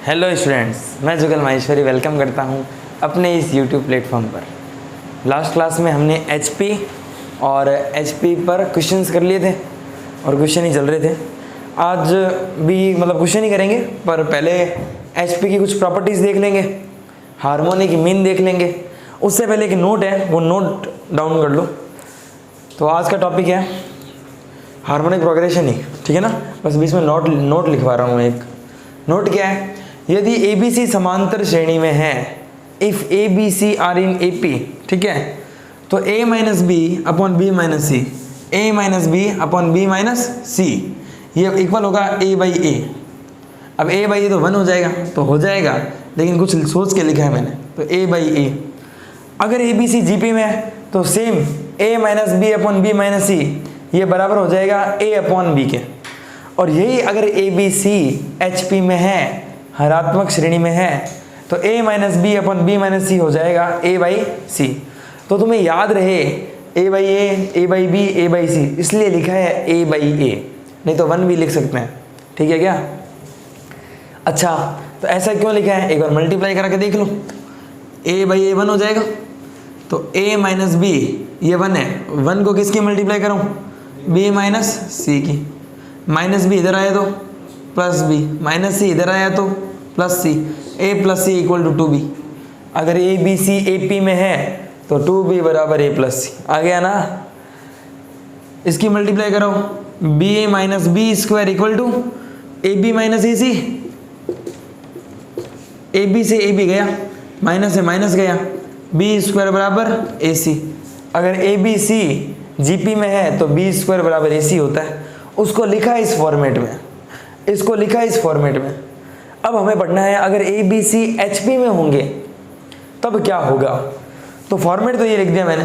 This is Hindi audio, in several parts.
हेलो स्टूडेंट्स, मैं जुगल माहेश्वरी वेलकम करता हूं अपने इस यूट्यूब प्लेटफॉर्म पर। लास्ट क्लास में हमने एचपी और एचपी पर क्वेश्चंस कर लिए थे और क्वेश्चन ही चल रहे थे। आज भी क्वेश्चन ही करेंगे, पर पहले एचपी की कुछ प्रॉपर्टीज़ देख लेंगे, हार्मोनिक मीन देख लेंगे। उससे पहले एक नोट है, वो नोट डाउन कर लो। तो आज का टॉपिक है हार्मोनिक प्रोग्रेशन ही, ठीक है ना। बस बीच में नोट लिखवा रहा हूँ। एक नोट क्या है, यदि ए बी सी समांतर श्रेणी में है, if A B C are in A P, ठीक है, तो A minus B upon B minus C, A minus B upon B minus C, ये इक्वल होगा ए बाई ए। अब ए बाई ए तो 1 हो जाएगा, तो हो जाएगा, लेकिन कुछ सोच के लिखा है मैंने, तो ए बाई ए। अगर A B C G P में है तो same A minus B upon B minus C, ये बराबर हो जाएगा ए अपॉन बी के। और यही अगर A B C H P में है, हरात्मक श्रेणी में है, तो a minus B upon B minus C हो जाएगा a बाई सी। तो तुम्हें याद रहे a by A by B a by C, इसलिए लिखा है a बाई ए, नहीं तो 1 भी लिख सकते हैं, ठीक है क्या। अच्छा, तो ऐसा क्यों लिखा है, एक बार मल्टीप्लाई करके देख लो। a बाई ए 1 हो जाएगा, तो a माइनस बी ये 1 है, 1 को किसकी मल्टीप्लाई करूँ, b माइनस सी की। माइनस बी इधर आया तो प्लस बी, माइनस सी इधर आया तो plus C, A plus C equal to 2b। अगर A B C A P में है तो 2b बराबर ए प्लस सी, आ गया ना। इसकी मल्टीप्लाई करो, B A minus B square equal to A B minus A C, A B से ए बी गया, माइनस से माइनस गया, बी स्क्वायर बराबर ए सी। अगर A B C G P में है तो बी स्क्वायर बराबर ए सी होता है। उसको लिखा इस फॉर्मेट में, इसको लिखा इस फॉर्मेट में। अब हमें पढ़ना है अगर A B C H P में होंगे तब क्या होगा। तो फॉर्मेट तो ये लिख दिया मैंने,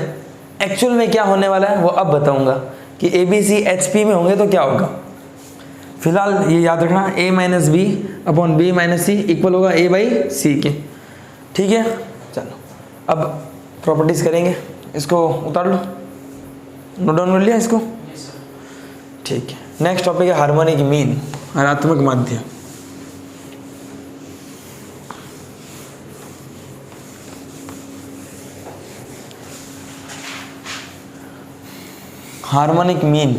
एक्चुअल में क्या होने वाला है वो अब बताऊंगा कि A B C H P में होंगे तो क्या होगा। फिलहाल ये याद रखना, A minus B upon B minus C equal होगा ए बाई सी के, ठीक है। चलो अब प्रॉपर्टीज करेंगे, इसको उतार लो, नोट डाउन कर लिया इसको, ठीक है। नेक्स्ट टॉपिक है हार्मोनिक मीन, हरात्मक माध्य। हार्मोनिक मीन,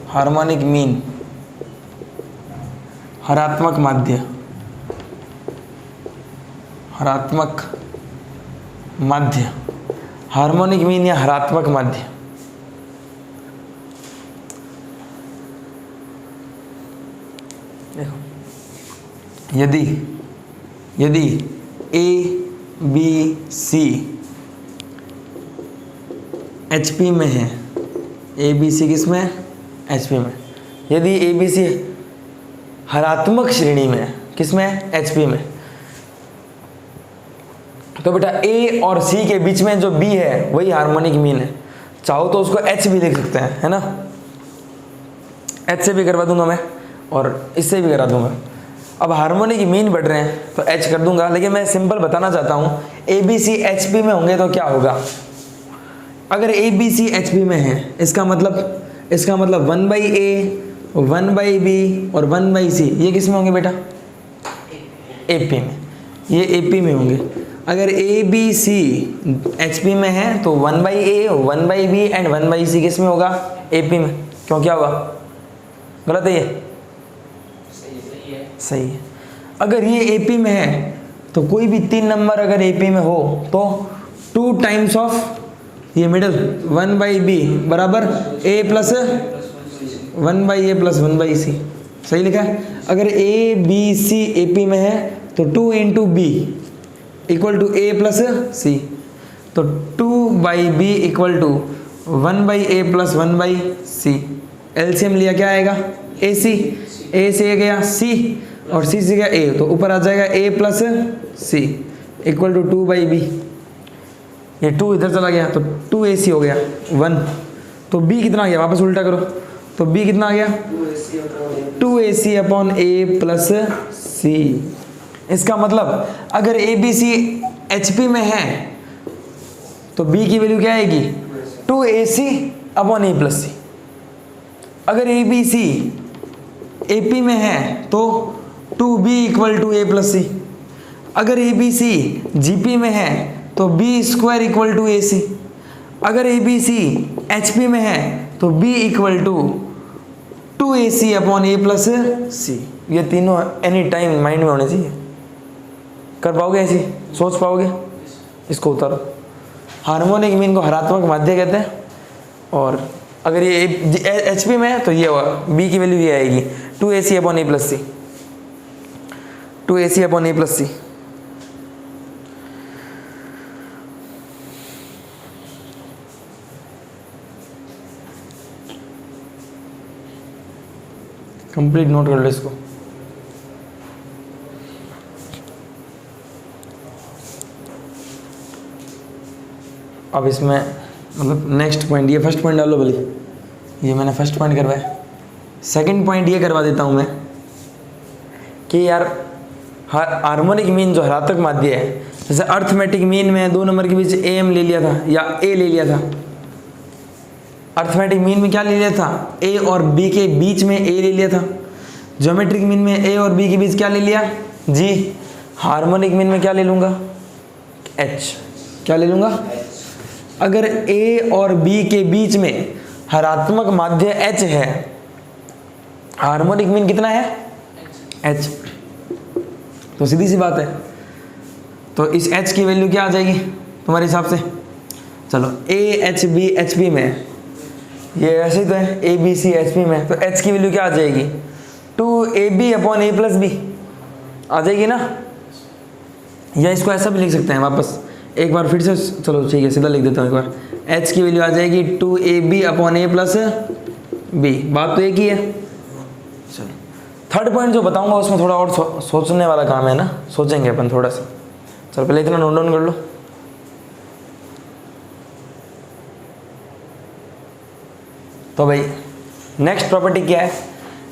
हार्मोनिक मीन, हरात्मक माध्य, हरात्मक माध्य, हार्मोनिक मीन या हरात्मक माध्य। देखो, यदि A B C H P में है, ए बी सी किस में, एच पी में। यदि ए बी सी हरात्मक श्रेणी में है, किस में, एच पी में, तो बेटा ए और सी के बीच में जो बी है वही हार्मोनिक मीन है। चाहो तो उसको एच भी लिख सकते हैं, है ना। एच से भी करवा दूंगा मैं और इससे भी करा दूंगा। अब हार्मोनिक मीन बढ़ रहे हैं तो एच कर दूंगा, लेकिन मैं सिंपल बताना चाहता हूँ A B C H P में होंगे तो क्या होगा। अगर A B C H P में है, इसका मतलब 1 बाई ए, 1 बाई बी और 1 बाई सी, ये किस में होंगे बेटा, ए पी में, ये ए पी में होंगे। अगर A B C H P में है तो 1 by A, 1 by B and 1 by C किस में होगा, ए पी में। क्यों, क्या होगा, गलत है ये, सही है। अगर ये ए पी में है तो कोई भी 3 नंबर अगर ए पी में हो तो 2 टाइम्स ऑफ ये मिडल 1 बाई बी बराबर A plus 1 by A plus 1 by C, सही लिखा है। अगर A B C A P में है तो 2 into B equal to A plus C, तो 2 by B equal to 1 by A plus 1 by C. LCM लिया, क्या आएगा, ए सी, ए से गया सी और सी से गया ए, तो ऊपर आ जाएगा A plus C equal to 2 by B. ये 2 इधर चला गया तो 2 ए सी हो गया 1, तो बी कितना आ गया, वापस उल्टा करो, तो बी कितना आ गया, 2 ए सी अपॉन ए प्लस सी। इसका मतलब अगर A B C H P में है तो बी की वैल्यू क्या आएगी, 2 ए सी अपॉन ए प्लस सी। अगर ए बी सी AP में है तो 2B equal to A plus C. अगर ABC GP में है तो B square equal to AC। अगर ABC HP में है तो B equal to 2AC upon A plus C. ये तीनों एनी टाइम माइंड में होने चाहिए। कर पाओगे ऐसी, सोच पाओगे? इसको उतारो। हार्मोनिक मीन को हरात्मक माध्य कहते हैं, और अगर ये HP में है तो ये होगा, B की वैल्यू ये आएगी 2AC upon A plus C, 2AC upon A plus C. Complete note कर लो इसको। अब इसमें मतलब नेक्स्ट पॉइंट, ये फर्स्ट पॉइंट डालो भले, ये मैंने फर्स्ट पॉइंट करवाया। सेकंड पॉइंट ये करवा देता हूँ मैं कि यार हार्मोनिक मीन जो हरात्मक माध्य है, जैसे अर्थमेटिक मीन में 2 नंबर के बीच AM ले लिया था या A ले लिया था। अर्थमेटिक मीन में क्या ले लिया था? A और B के बीच में A ले लिया था। ज्योमेट्रिक मीन में A और B के बीच क्या ले लिया? G। हार्मोनिक मीन में क्या ले लूँगा? H। क्या ले लूँगा? अगर A और B के बीच में हरात्मक माध्य H है, हार्मोनिक मीन कितना है? H। तो सीधी सी बात है, तो इस H की वैल्यू क्या आ जाएगी तुम्हारे हिसाब से? चलो AHB HP में, ये ऐसे ही तो है ABC HP में, तो H की वैल्यू क्या आ जाएगी? 2AB upon A plus B आ जाएगी ना। या इसको ऐसा भी लिख सकते हैं वापस एक बार फिर से, चलो ठीक है सीधा लिख देता हूँ एक बार। H की वैल्यू आ जाएगी 2AB upon A plus B। बात तो एक ही है। चलो थर्ड पॉइंट जो बताऊंगा उसमें थोड़ा और सोचने वाला काम है ना, सोचेंगे अपन थोड़ा सा। चलो पहले इतना नोट डाउन कर लो। तो भाई नेक्स्ट प्रॉपर्टी क्या है?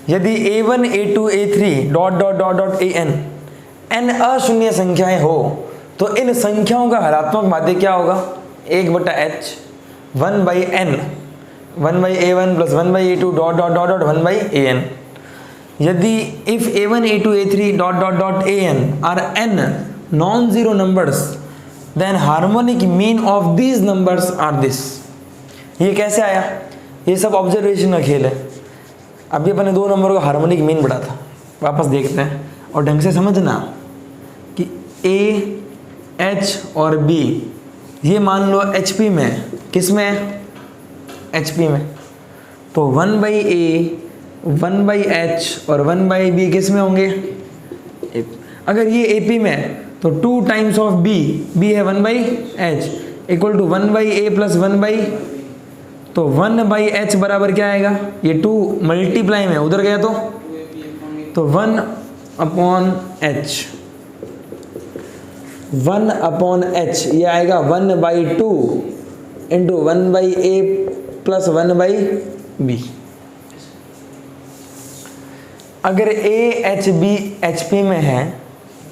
यदि A1 A2 A3 dot dot dot dot AN n अशून्य संख्याएं हो तो इन संख्याओं का हरात्मक माध्य क्या होगा? 1/h 1/n 1/A1 प्लस 1/A2 dot dot dot dot 1/AN। यदि if A1 A2 A3 dot dot dot AN are n non zero numbers then harmonic mean of these numbers are this. ये कैसे आया? ये सब ऑब्जर्वेशन का खेल है। अभी अपने 2 नंबर का हार्मोनिक मीन बढ़ा था, वापस देखते हैं और ढंग से समझना कि A H और B ये मान लो HP में, किस में है? HP में। तो 1/A 1/H और 1/B किस में होंगे? अगर ये AP में है तो 2 टाइम्स ऑफ B है 1/H equal to 1/A plus 1/, तो 1/H बराबर क्या आएगा? ये 2 मल्टीप्लाई में उधर गया तो 1/H 1/H ये आएगा 1/2 इंटू 1/A प्लस 1/B। अगर AHB HP में है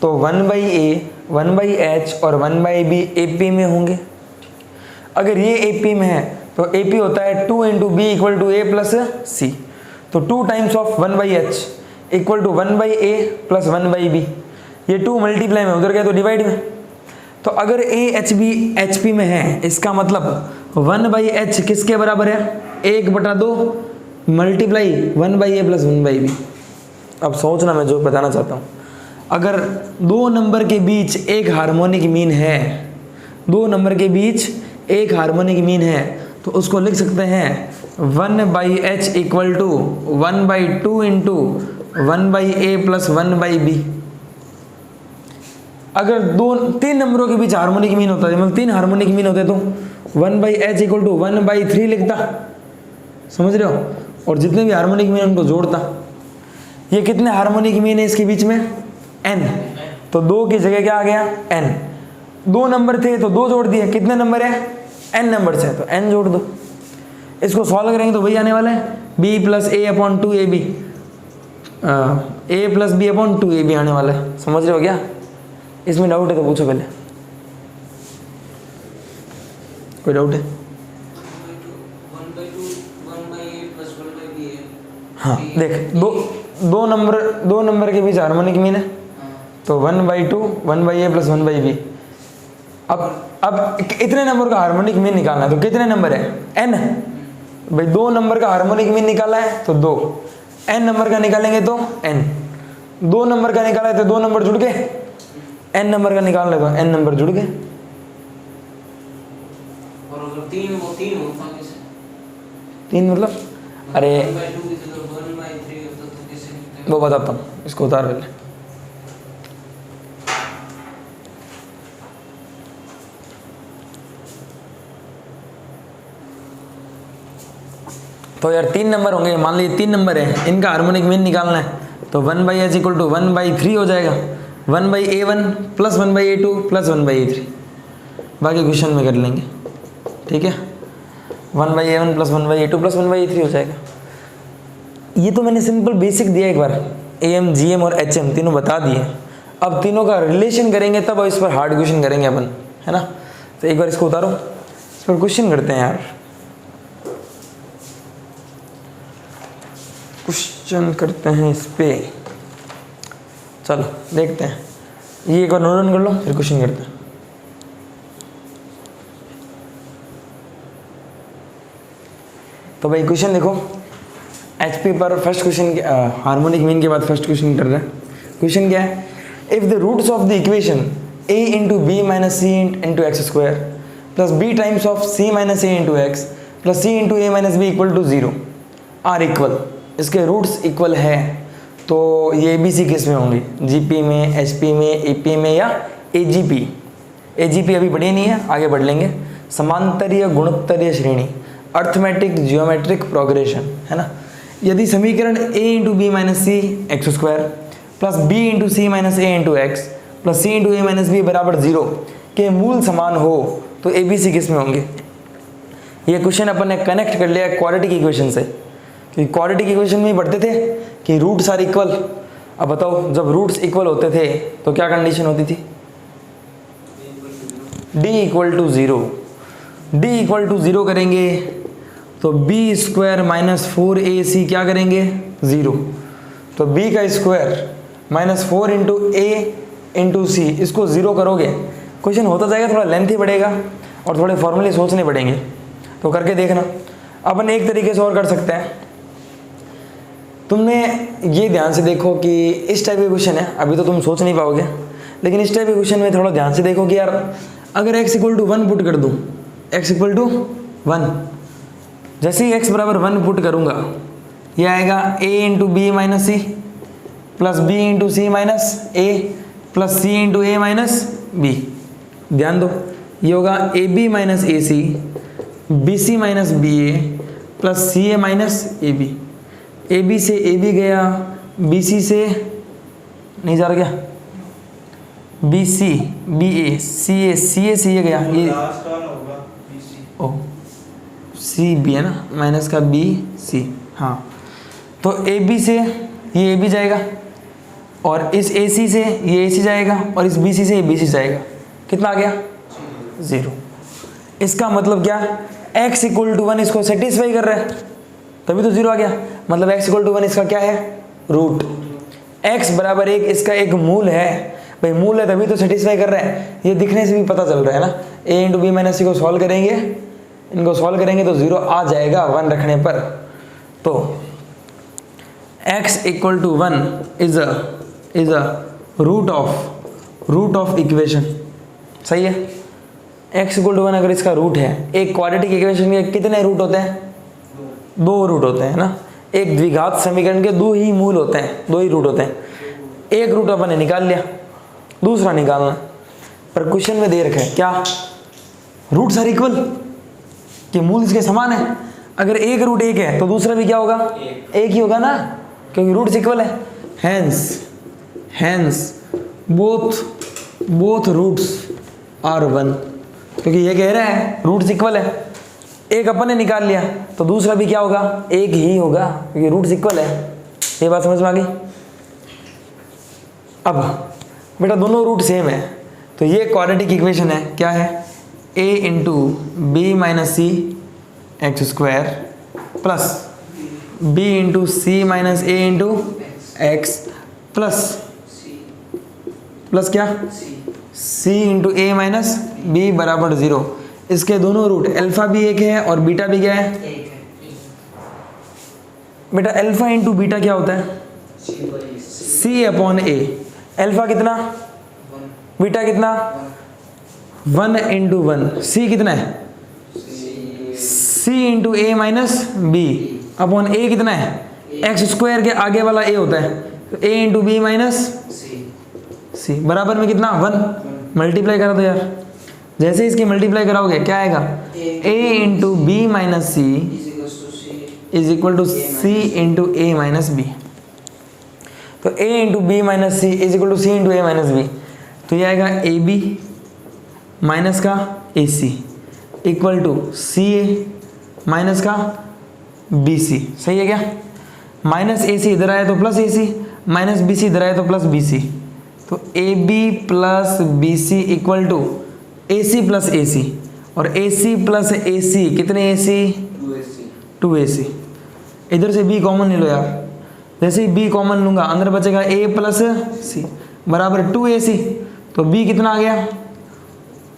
तो 1/A 1/H और 1/B AP में होंगे। अगर ये AP में है तो AP होता है 2 into B equal to A plus C, तो 2 times of 1/H equal to 1/A plus 1/B। ये 2 मल्टीप्लाई में उधर गया तो डिवाइड में। तो अगर AHB HP में है इसका मतलब 1/H किसके बराबर है? 1/2 मल्टीप्लाई 1/A प्लस 1/B। अब सोचना मैं जो बताना चाहता हूँ, अगर 2 नंबर के बीच एक हार्मोनिक मीन है, 2 नंबर के बीच एक हार्मोनिक मीन है तो उसको लिख सकते हैं 1/H equal to 1/2 into 1/A plus 1/B। अगर 3 नंबरों के बीच हार्मोनिक मीन होता है, मतलब 3 हार्मोनिक मीन होते तो 1/H इक्वल टू 1/3 लिखता, समझ रहे हो? और जितने भी हार्मोनिक मीन उनको जोड़ता। ये कितने हार्मोनिक मीन है इसके बीच में? n। तो 2 की जगह क्या आ गया? n। 2 नंबर थे तो 2 जोड़ दिए, कितने नंबर है? n नंबर से, तो n जोड़ दो। इसको सॉल्व करेंगे तो वही आने वाला है b plus A upon 2AB, A plus B upon 2AB आने वाला है। समझ रहे हो क्या? इसमें डाउट है तो पूछो पहले, कोई डाउट है? हाँ देख, दो नंबर के बीच हार्मोनिक मीन है, तो 1/2 1/a प्लस 1/b। अब इतने नंबर का हार्मोनिक मीन निकालना है, तो कितने नंबर है, n। भाई 2 नंबर का हार्मोनिक मीन निकाला है तो 2, n नंबर का निकालेंगे तो n, 2 नंबर का निकाला है तो 2 नंबर जुड़ गए, n नंबर का निकाल ले तो n नंबर जुड़ गए। और अगर 3 होता कैसे? 3 मतलब, अरे 1/2 की जगह 1/3 होता तो कैसे निकलेगा? वो बताता हूँ, इसको उतार पहले। तो यार 3 नंबर होंगे, मान लीजिए 3 नंबर है, इनका हार्मोनिक मीन निकालना है, तो 1/h इक्वल टू 1/3 हो जाएगा, 1/a1 प्लस 1/a2 प्लस 1/a3। बाकी क्वेश्चन में कर लेंगे, ठीक है। 1/a1 प्लस 1/a2 प्लस 1/a3 हो जाएगा। ये तो मैंने सिंपल बेसिक दिया एक बार, AM GM और HM तीनों बता दिए। अब तीनों का रिलेशन करेंगे तब इस पर हार्ड क्वेश्चन करेंगे अपन, है ना। तो एक बार इसको उतारो, इस पर क्वेश्चन करते हैं यार, क्वेश्चन करते हैं इस पे। चलो देखते हैं, ये एक बार नोट डाउन कर लो, फिर क्वेश्चन करते हैं। तो भाई क्वेश्चन देखो, HP पर फर्स्ट क्वेश्चन, हार्मोनिक मीन के बाद फर्स्ट क्वेश्चन कर रहे हैं। क्वेश्चन क्या है, if the roots of the equation a into B minus C into X square plus B times of C minus A into X plus C into A minus B equal to 0 are equal, इसके रूट्स इक्वल है, तो ये ABC किस में होंगे, GP में, HP में, AP में या AGP। AGP अभी बढ़ी नहीं है, आगे बढ़ लेंगे। समांतरीय गुणोत्तरीय श्रेणी, अर्थमेटिक जियोमेट्रिक प्रोग्रेशन, है ना। यदि समीकरण a into B minus C X square plus B into C minus A into X plus C into A minus B बराबर 0 के मूल समान हो, तो ABC किस में होंगे। ये क्वेश्चन अपन ने कनेक्ट कर लिया क्वाड्रेटिक इक्वेशन से, क्योंकि क्वाड्रेटिक इक्वेशन में ही पढ़ते थे कि रूट्स आर इक्वल। अब बताओ, जब रूट्स इक्वल होते थे तो क्या कंडीशन होती थी, d equal to 0। d equal to 0 करेंगे तो b स्क्वायर माइनस 4ac क्या करेंगे 0, तो b का स्क्वायर माइनस 4 इंटू ए इंटू सी, इसको 0 करोगे, क्वेश्चन होता जाएगा, थोड़ा लेंथी बढ़ेगा और थोड़े फॉर्मूले सोचने पड़ेंगे, तो करके देखना। अपन एक तरीके से और कर सकते हैं, तुमने ये ध्यान से देखो कि इस टाइप के क्वेश्चन है, अभी तो तुम सोच नहीं पाओगे, लेकिन इस टाइप के क्वेश्चन में थोड़ा ध्यान से देखो कि यार अगर x इक्वल टू 1 पुट कर दूँ, x इक्वल टू 1, जैसे ही x बराबर 1 पुट करूँगा, ये आएगा a into B minus C plus B into C minus A plus C into A minus B. ध्यान दो, ये होगा A B minus A C, B C minus B A plus C A minus A B. A B से ए बी गया, बी सी से नहीं जा रहा क्या, बी सी बी ए सी ए सी ए गया, ये ओ सी बी है ना, माइनस का बी सी, हाँ। तो ए बी से ये ए बी जाएगा और इस ए सी से ये ए सी जाएगा और इस बी सी से ये बी सी जाएगा, कितना आ गया 0। इसका मतलब क्या, x इक्वल टू 1 इसको सेटिस्फाई कर रहा है, तभी तो 0 आ गया। मतलब x इक्वल टू 1 इसका क्या है, रूट। x बराबर 1 इसका एक मूल है, भाई मूल है तभी तो सेटिस्फाई कर रहा है, ये दिखने से भी पता चल रहा है ना। a इंटू बी माइनस सी को सॉल्व करेंगे, इनको सॉल्व करेंगे तो 0 आ जाएगा 1 रखने पर। तो x equal to 1 is a root of equation, सही है। x इक्वल टू 1 अगर इसका रूट है, एक क्वाड्रेटिक इक्वेशन के कितने रूट होते हैं, 2 रूट होते हैं ना। एक द्विघात समीकरण के 2 ही मूल होते हैं, 2 ही रूट होते हैं। एक रूट अपन ने निकाल लिया, दूसरा निकालना, पर क्वेश्चन में दे रखा है क्या, रूट्स आर इक्वल, कि मूल इसके समान है। अगर एक रूट 1 है तो दूसरा भी क्या होगा, एक ही होगा ना, क्योंकि रूट्स इक्वल है। हैंस बोथ रूट्स आर 1, क्योंकि ये कह रहा है रूट्स इक्वल है। एक अपन ने निकाल लिया तो दूसरा भी क्या होगा, एक ही होगा, क्योंकि रूट्स इक्वल है। ये बात समझ में आ गई। अब बेटा दोनों रूट सेम है, तो ये क्वाड्रेटिक इक्वेशन है, क्या है, a into B minus C X square plus b into C minus A into X plus C plus क्या C c into A minus B बराबर 0। इसके दोनों रूट अल्फा भी एक है और बीटा भी क्या है एक है बेटा। अल्फा इंटू बीटा क्या होता है C by C c upon A. Alpha कितना वन बीटा कितना 1 इंटू 1 c कितना है C c into A minus B upon A कितना है एक्स स्क्वायर के आगे वाला a होता है तो a into B minus C c बराबर में कितना 1 मल्टीप्लाई करा दो यार। जैसे ही इसकी मल्टीप्लाई कराओगे क्या आएगा a into B minus C is equal to C into A minus B. तो a into B minus C is equal to C into A minus B. तो ये आएगा ए बी माइनस का A C equal to C A minus का बी सी। सही है क्या। माइनस ए सी इधर आया तो plus A C, minus B C इधर आया तो प्लस बी सी। तो ए B plus B C equal to A C plus A C और ए सी प्लस ए सी कितने ए सी 2ac। इधर से b कॉमन ले लो यार। जैसे ही b कॉमन लूंगा अंदर बचेगा a प्लस सी बराबर 2ac। तो b कितना आ गया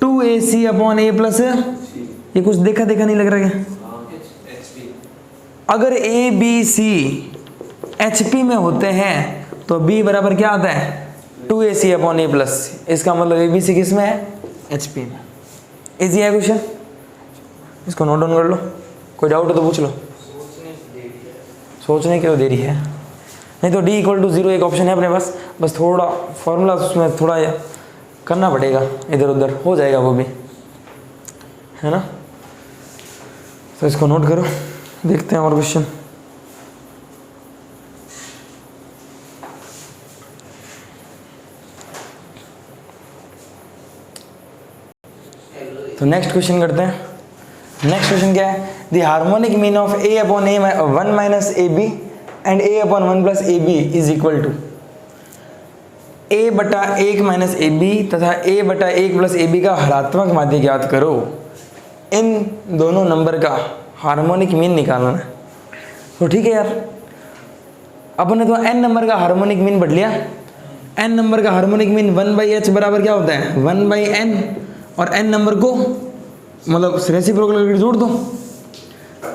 2ac अपॉन a प्लस ये कुछ देखा देखा नहीं लग रहा क्या। अगर a b c HP में होते हैं तो b बराबर क्या आता है 2ac अपॉन a प्लस। इसका मतलब a b c किस में है HP में। इजी है क्वेश्चन, इसको नोट डाउन कर लो। कोई डाउट हो तो पूछ लो। सोचने की तो देरी है। नहीं तो d इक्वल टू 0 एक ऑप्शन है अपने पास, बस थोड़ा फॉर्मूला उसमें थोड़ा करना पड़ेगा, इधर उधर हो जाएगा वो भी, है ना। तो इसको नोट करो, देखते हैं और क्वेश्चन। तो नेक्स्ट क्वेश्चन करते हैं। नेक्स्ट क्वेश्चन क्या है, the harmonic mean of a upon A 1 minus A B and a upon 1 plus A B is equal to a बटा 1 माइनस ए बी तथा a बटा 1 प्लस ए बी का हरात्मक माध्य ज्ञात करो। इन दोनों नंबर का हार्मोनिक मीन निकालना है। तो ठीक है यार, अपन ने तो n नंबर का हार्मोनिक मीन पढ़ लिया। n नंबर का हार्मोनिक मीन 1/h बराबर क्या होता है 1/n और n नंबर को मतलब रेसिप्रोकल करके जोड़ दो।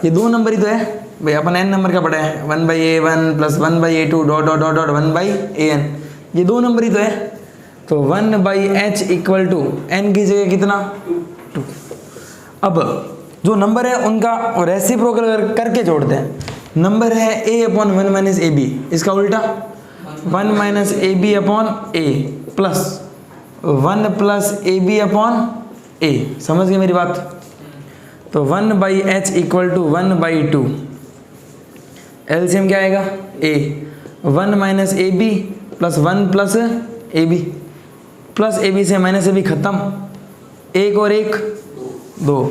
ये दो नंबर ही तो है भाई, अपन n नंबर का पढ़ा है 1/a1 प्लस 1/a2 dot dot dot dot 1/an। ये दो नंबर ही तो है। तो 1/h इक्वल टू n की जगह कितना 2। अब जो नंबर है उनका रेसिप्रोकल करके जोड़ते हैं। नंबर है a upon 1 minus A B, इसका उल्टा 1 minus A B upon A plus 1 plus A B upon A. समझ गए मेरी बात। तो 1/h इक्वल टू 1/2। एलसीएम क्या आएगा a 1 minus A B plus 1 plus A B plus A B से माइनस ए बी खत्म, एक और एक 2।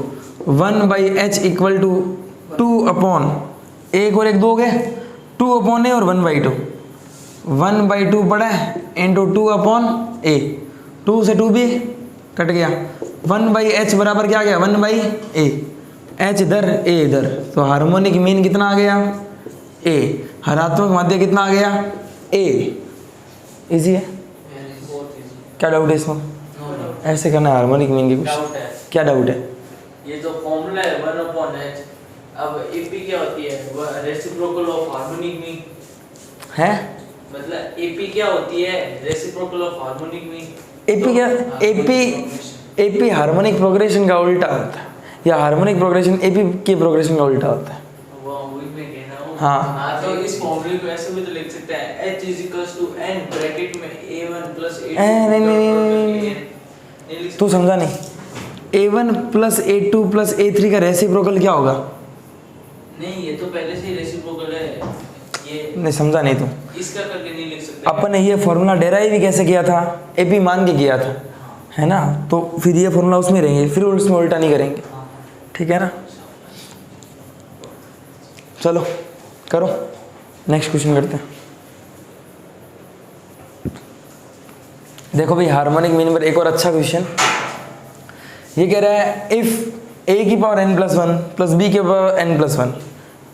1/h इक्वल टू 2 अपॉन एक और एक 2 गए 2 अपॉन ए और 1/2। 1/2 पड़ा है इंटू 2 अपॉन ए, 2 से 2 भी कट गया। 1/h बराबर क्या आ गया 1/a, h इधर a इधर। तो हार्मोनिक मीन कितना आ गया a, हरात्मक माध्य कितना आ गया a। इजी है, क्या डाउट है इसमें। ऐसे करना है हार्मोनिक मीन की डाउट है। क्या डाउट है। ये जो फॉर्मूला है 1/h, अब AP क्या होती है रेसिप्रोकल ऑफ हार्मोनिक मीन है। मतलब AP क्या होती है reciprocal of harmonic mean. AP क्या एपी हार्मोनिक प्रोग्रेशन का उल्टा होता है, या हार्मोनिक प्रोग्रेशन एपी के प्रोग्रेशन का उल्टा होता है। वो वही मैं कह रहा हूँ। हाँ। तो इस फॉर्मूले को ऐसे भी तो लिख सकते हैं h n ब्रैकेट में a1 प्लस नहीं, तू समझा नहीं। a1 plus a2 plus a3 का रेसिप्रोकल क्या होगा। नहीं, ये तो पहले से ही रेसिप्रोकल है। ये नहीं समझा नहीं तू। इसका करके नहीं लिख सकते। अपन ने ये फॉर्मूला डेराइव भी कैसे किया था, एपी मान के किया था, है ना। तो फिर ये फॉर्मूला उसमें रहेंगे, फिर उसमें उल्टा नहीं करेंगे, ठीक है ना। चलो करो, नेक्स्ट क्वेश्चन करते हैं। देखो भाई हार्मोनिक मीन पर एक और अच्छा क्वेश्चन ये कह रहा है, इफ a की power n plus 1 plus b की power n plus 1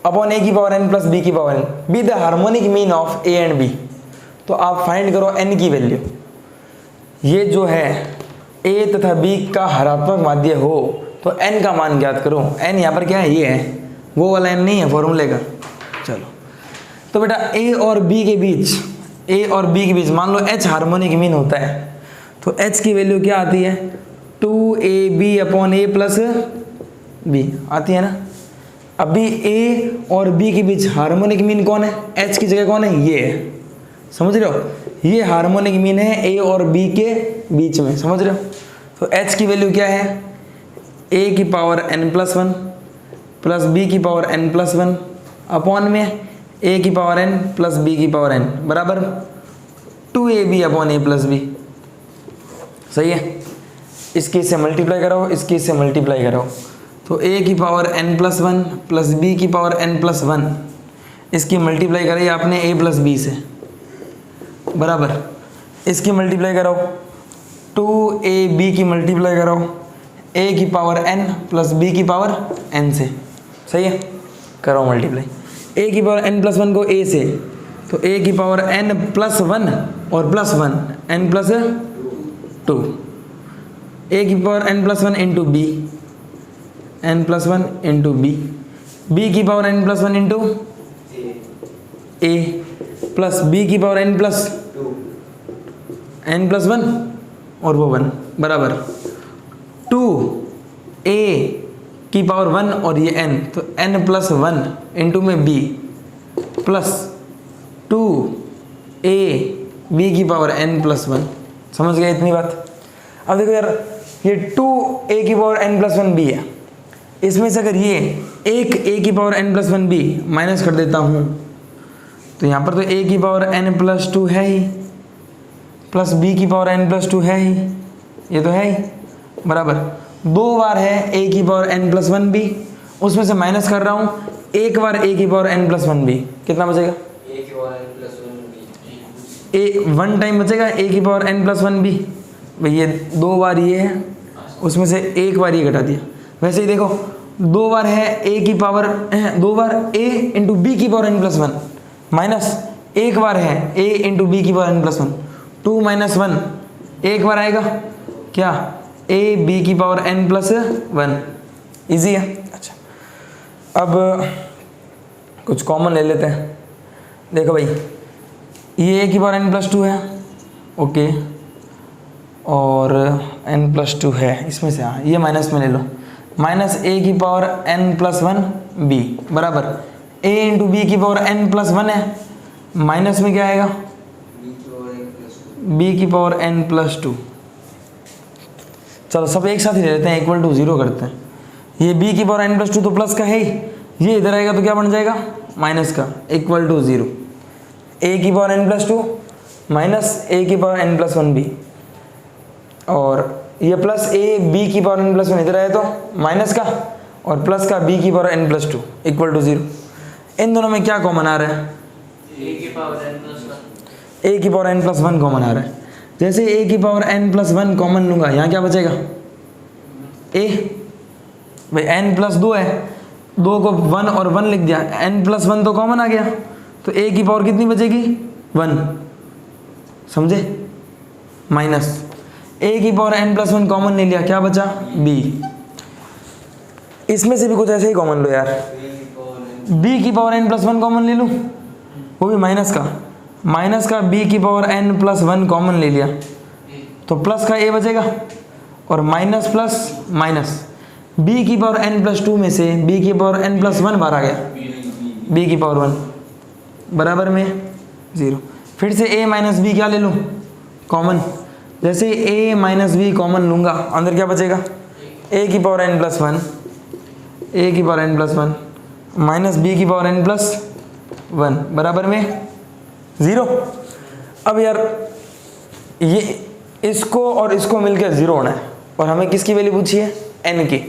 upon a की पावर n प्लस b की power n be the harmonic mean of a and b। तो आप फाइंड करो n की वैल्यू। ये जो है a तथा b का हरात्मक माध्य हो तो n का मान ज्ञात करो। n यहाँ पर क्या है, ये है, वो वाला n नहीं है फॉर्मूले का। चलो तो बेटा a और b के बीच मान लो h हार्मोनिक मीन होता है, तो h की वैल्यू क्या आती है, 2ab upon a plus b आती है ना। अभी a और b के बीच हार्मोनिक मीन कौन है, h की जगह कौन है, ये है, समझ रहे हो, ये हार्मोनिक मीन है a और b के बीच में, समझ रहे हो। तो h की वैल्यू क्या है, a की power n plus 1 plus b की पावर n प्लस 1 अपॉन में a की पावर n प्लस b की पावर n बराबर 2ab upon a plus b। सही है, इसकी से मल्टीप्लाई कराओ, इसकी से मल्टीप्लाई कराओ, तो a की power n plus 1 plus b की पावर n प्लस 1, इसकी मल्टीप्लाई करी आपने a प्लस b से बराबर, इसकी मल्टीप्लाई कराओ 2ab की मल्टीप्लाई कराओ a की पावर n प्लस b की पावर n से। सही है, करो मल्टीप्लाई, a की पावर n प्लस 1 को a से, तो a की पावर n प्लस 1 और प्लस 1 n प्लस 2, a की power n plus 1 into b, n plus 1 into b, b की power n plus 1 into a plus b की पावर n प्लस 1 और वो 1 बराबर 2a की पावर 1 और ये n, तो n प्लस 1 इंटू में b प्लस 2a b की पावर n प्लस 1। समझ गए इतनी बात। अब देखो यार, ये 2a की पावर n प्लस 1 b है, इसमें से अगर ये एक a की power n plus 1 b minus कर देता हूँ तो यहाँ पर तो a की पावर n प्लस 2 है ही, प्लस b की पावर n प्लस 2 है ही, ये तो है ही बराबर, 2 बार है a की पावर n प्लस 1 b, उसमें से माइनस कर रहा हूँ एक बार a की पावर n प्लस 1 b, कितना बचेगा, a की power n plus 1b, a 1 time बचेगा a की पावर n प्लस 1 b, भाई ये 2 बार ये है, उसमें से एक बार ये घटा दिया। वैसे ही देखो 2 बार है a की पावर 2 बार a इंटू बी की पावर n प्लस 1 माइनस एक बार है a इंटू बी की पावर n प्लस 1, 2 माइनस 1 एक बार आएगा क्या, a b की पावर n प्लस 1। ईजी है। अच्छा अब कुछ कॉमन ले लेते हैं। देखो भाई ये a की पावर n प्लस 2 है, ओके, और n प्लस 2 है, इसमें से हाँ ये माइनस में ले लो, माइनस a की पावर n प्लस 1 b बराबर a इंटू बी की पावर n प्लस 1 है, माइनस में क्या आएगा b की पावर n प्लस 2। चलो सब एक साथ ही ले लेते हैं, इक्वल टू 0 करते हैं। ये b की पावर n प्लस 2 तो प्लस का है ही, ये इधर आएगा तो क्या बन जाएगा माइनस का, इक्वल टू 0, a की power n plus 2 minus a की पावर n प्लस 1 b, और ये प्लस a b की पावर n प्लस 1 इधर आया तो माइनस का, और प्लस का b की power n plus 2 equal to 0। इन दोनों में क्या कॉमन आ रहा है, a की पावर n प्लस 1, a की पावर n प्लस 1 कॉमन आ रहा है। जैसे a की पावर n प्लस 1 कॉमन लूँगा, यहाँ क्या बचेगा a, भाई n प्लस 2 है, 2 को 1 और 1 लिख दिया, n प्लस 1 तो कॉमन आ गया, तो a की पावर कितनी बचेगी 1, समझे, माइनस a की पावर n प्लस 1 कॉमन ले लिया, क्या बचा b, इसमें से भी कुछ ऐसे ही कॉमन लो यार, b की पावर n प्लस 1 कॉमन ले लूँ, वो भी माइनस का b की पावर n प्लस 1 कॉमन ले लिया, तो प्लस का a बचेगा, और माइनस प्लस माइनस b की पावर n प्लस 2 में से b की पावर n प्लस 1 बाहर आ गया, b की पावर 1 बराबर में 0। फिर से a माइनस b क्या ले लूँ कॉमन, जैसे a माइनस b कॉमन लूँगा, अंदर क्या बचेगा a की पावर n प्लस 1, a की power n plus 1 minus b की पावर n प्लस 1 बराबर में 0। अब यार ये इसको और इसको मिलकर 0 होना है, और हमें किसकी वैल्यू पूछी है n की,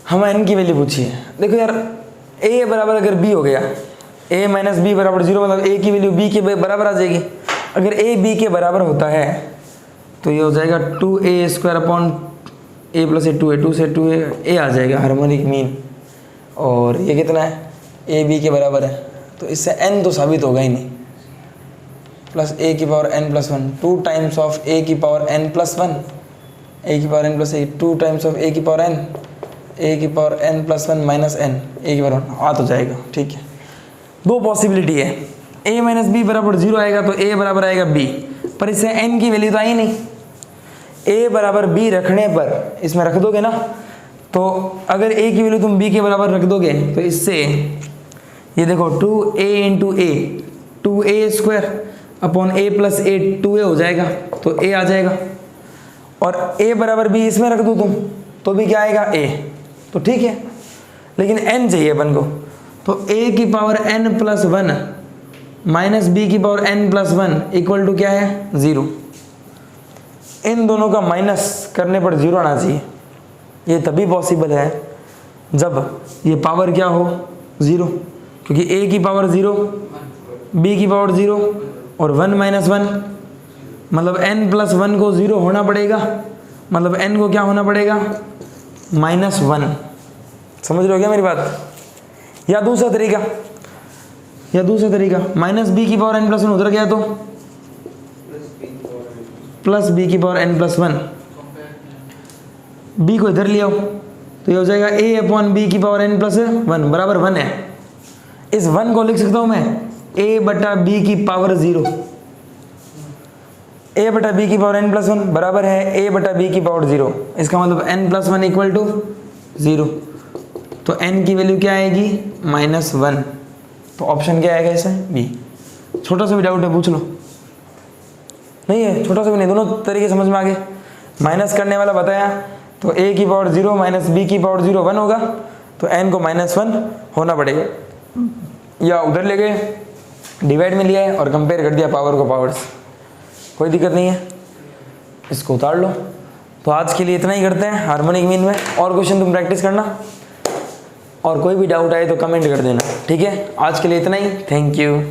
हमें n की वैल्यू पूछी है। देखो यार a बराबर अगर b हो गया, a माइनस b बराबर 0, मतलब a की वैल्यू b के बराबर आ जाएगी। अगर a b के बराबर होता है तो ये हो जाएगा 2a square upon a plus A 2a, 2 से 2a आ जाएगा हार्मोनिक मीन, और ये कितना है a b के बराबर है, तो इससे n तो साबित होगा ही नहीं, प्लस ए की power n plus 1, 2 times of A की पावर n प्लस 1, ए की power n plus 8, 2 times of A की पावर n, ए की power n plus 1 minus n, A की पावर 1 आ तो जाएगा। ठीक है, दो पॉसिबिलिटी है, a माइनस बी बराबर 0 आएगा तो a बराबर आएगा b, पर इससे n की वैल्यू तो आई नहीं। a बराबर b रखने पर इसमें रख दोगे ना, तो अगर a की वैल्यू तुम b के बराबर रख दोगे तो इससे ये देखो 2a into A, 2a square upon a plus A, 2a हो जाएगा तो a आ जाएगा, और a बराबर b इसमें रख दो तुम तो भी क्या आएगा a, तो ठीक है। लेकिन n चाहिए अपन को, तो a की power n plus 1 minus B की power n plus 1 equal to क्या है 0। इन दोनों का माइनस करने पर 0 आना चाहिए। ये तभी पॉसिबल है जब ये पावर क्या हो 0, क्योंकि a की पावर 0, b की पावर 0 और 1 माइनस 1, मतलब n प्लस 1 को 0 होना पड़ेगा, मतलब n को क्या होना पड़ेगा माइनस 1। समझ रहे हो क्या मेरी बात? या दूसरा तरीका माइनस बी की पावर n प्लस 1 उधर गया तो प्लस बी की पावर n प्लस 1, b को इधर ले आओ तो ये हो जाएगा a अपॉन बी की पावर n प्लस 1 बराबर 1 है। इस 1 को लिख सकता हूँ मैं a बटा b की पावर 0, a बटा b की पावर n प्लस 1 बराबर है a बटा b की पावर 0। इसका मतलब n प्लस 1 इक्वल टू 0, तो n की वैल्यू क्या आएगी -1, तो ऑप्शन क्या आएगा इसमें बी। छोटा सा भी डाउट है पूछ लो, नहीं है छोटा सा भी नहीं, दोनों तरीके समझ में आ गए। माइनस करने वाला बताया तो a की पावर 0 माइनस बी की पावर 0 1 होगा, तो n को -1 होना पड़ेगा, या उधर ले गए डिवाइड में लिया है और कंपेयर कर दिया पावर को पावर से, कोई दिक्कत नहीं है, इसको उतार लो। तो आज के लिए इतना ही करते हैं हार्मोनिक मीन में, और क्वेश्चन तुम प्रैक्टिस करना, और कोई भी डाउट आए तो कमेंट कर देना, ठीक है। आज के लिए इतना ही, थैंक यू।